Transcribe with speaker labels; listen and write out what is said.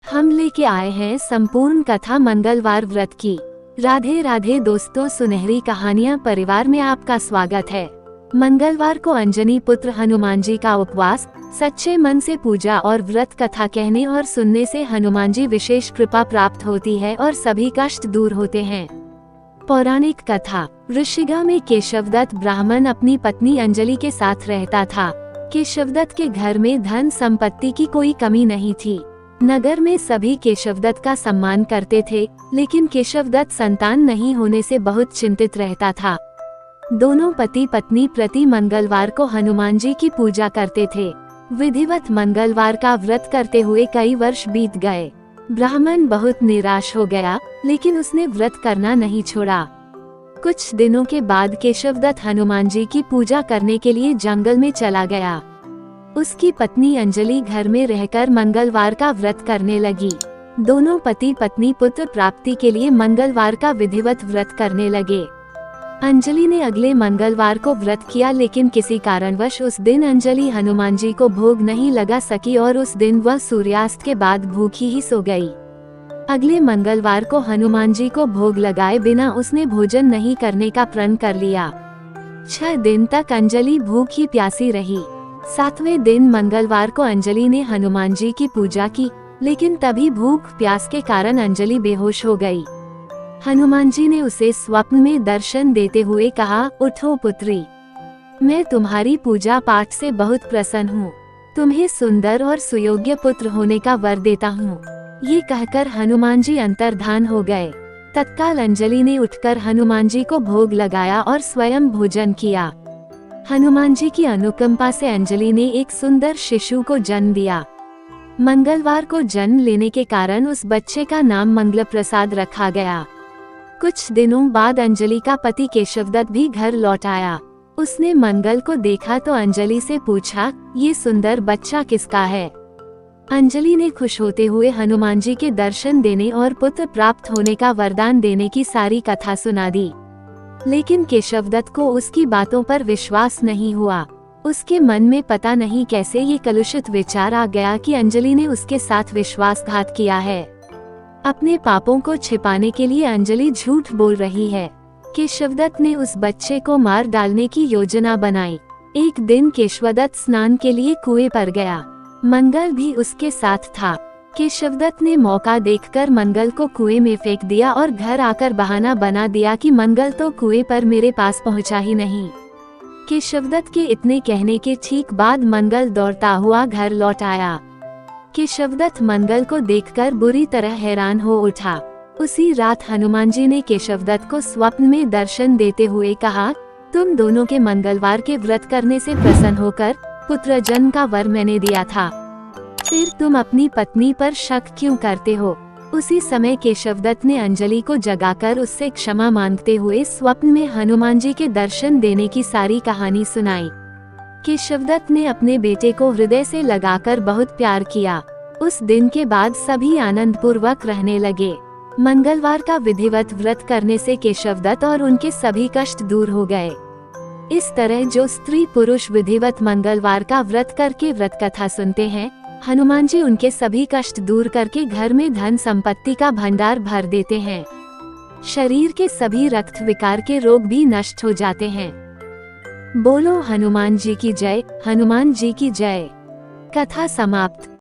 Speaker 1: हम लेके आए हैं संपूर्ण कथा मंगलवार व्रत की। राधे राधे दोस्तों, सुनहरी कहानियाँ परिवार में आपका स्वागत है। मंगलवार को अंजनी पुत्र हनुमान जी का उपवास, सच्चे मन से पूजा और व्रत कथा कहने और सुनने से हनुमान जी विशेष कृपा प्राप्त होती है और सभी कष्ट दूर होते हैं। पौराणिक कथा। ऋषिगा में केशवदत्त ब्राह्मण अपनी पत्नी अंजलि के साथ रहता था। केशवदत्त के घर में धन संपत्ति की कोई कमी नहीं थी। नगर में सभी केशवदत्त का सम्मान करते थे, लेकिन केशवदत्त संतान नहीं होने से बहुत चिंतित रहता था। दोनों पति पत्नी प्रति मंगलवार को हनुमान जी की पूजा करते थे। विधिवत मंगलवार का व्रत करते हुए कई वर्ष बीत गए। ब्राह्मण बहुत निराश हो गया, लेकिन उसने व्रत करना नहीं छोड़ा। कुछ दिनों के बाद केशवदत्त हनुमान जी की पूजा करने के लिए जंगल में चला गया। उसकी पत्नी अंजलि घर में रहकर मंगलवार का व्रत करने लगी। दोनों पति पत्नी पुत्र प्राप्ति के लिए मंगलवार का विधिवत व्रत करने लगे। अंजलि ने अगले मंगलवार को व्रत किया, लेकिन किसी कारणवश उस दिन अंजलि हनुमान जी को भोग नहीं लगा सकी और उस दिन वह सूर्यास्त के बाद भूखी ही सो गई। अगले मंगलवार को हनुमान जी को भोग लगाए बिना उसने भोजन नहीं करने का प्रण कर लिया। 6 दिन तक अंजलि भूखी प्यासी रही। 7वें दिन मंगलवार को अंजलि ने हनुमान जी की पूजा की, लेकिन तभी भूख प्यास के कारण अंजलि बेहोश हो गई। हनुमान जी ने उसे स्वप्न में दर्शन देते हुए कहा, उठो पुत्री, मैं तुम्हारी पूजा पाठ से बहुत प्रसन्न हूँ। तुम्हें सुंदर और सुयोग्य पुत्र होने का वर देता हूँ। ये कहकर हनुमान जी अंतर्धान हो गए। तत्काल अंजलि ने उठकर हनुमान जी को भोग लगाया और स्वयं भोजन किया। हनुमान जी की अनुकंपा से अंजलि ने एक सुंदर शिशु को जन्म दिया। मंगलवार को जन्म लेने के कारण उस बच्चे का नाम मंगल प्रसाद रखा गया। कुछ दिनों बाद अंजलि का पति केशवदत्त भी घर लौट आया। उसने मंगल को देखा तो अंजलि से पूछा, ये सुंदर बच्चा किसका है? अंजलि ने खुश होते हुए हनुमान जी के दर्शन देने और पुत्र प्राप्त होने का वरदान देने की सारी कथा सुना दी। लेकिन केशवदत्त को उसकी बातों पर विश्वास नहीं हुआ। उसके मन में पता नहीं कैसे ये कलुषित विचार आ गया कि अंजलि ने उसके साथ विश्वासघात किया है। अपने पापों को छिपाने के लिए अंजलि झूठ बोल रही है। केशवदत्त ने उस बच्चे को मार डालने की योजना बनाई। एक दिन केशवदत्त स्नान के लिए कुएं पर गया। मंगल भी उसके साथ था। केशवदत्त ने मौका देखकर मंगल को कुएं में फेंक दिया और घर आकर बहाना बना दिया कि मंगल तो कुएं पर मेरे पास पहुंचा ही नहीं। केशवदत्त के इतने कहने के ठीक बाद मंगल दौड़ता हुआ घर लौट आया। केशवदत्त मंगल को देखकर बुरी तरह हैरान हो उठा। उसी रात हनुमान जी ने केशवदत्त को स्वप्न में दर्शन देते हुए कहा, तुम दोनों के मंगलवार के व्रत करने से प्रसन्न होकर पुत्र जन्म का वर मैंने दिया था, फिर तुम अपनी पत्नी पर शक क्यों करते हो? उसी समय केशवदत्त ने अंजलि को जगाकर उससे क्षमा मांगते हुए स्वप्न में हनुमान जी के दर्शन देने की सारी कहानी सुनाई। केशवदत्त ने अपने बेटे को हृदय से लगाकर बहुत प्यार किया। उस दिन के बाद सभी आनंद पूर्वक रहने लगे। मंगलवार का विधिवत व्रत करने से केशवदत्त और उनके सभी कष्ट दूर हो गए। इस तरह जो स्त्री पुरुष विधिवत मंगलवार का व्रत करके व्रत कथा सुनते हैं, हनुमान जी उनके सभी कष्ट दूर करके घर में धन संपत्ति का भंडार भर देते हैं। शरीर के सभी रक्त विकार के रोग भी नष्ट हो जाते हैं। बोलो हनुमान जी की जय, हनुमान जी की जय। कथा समाप्त।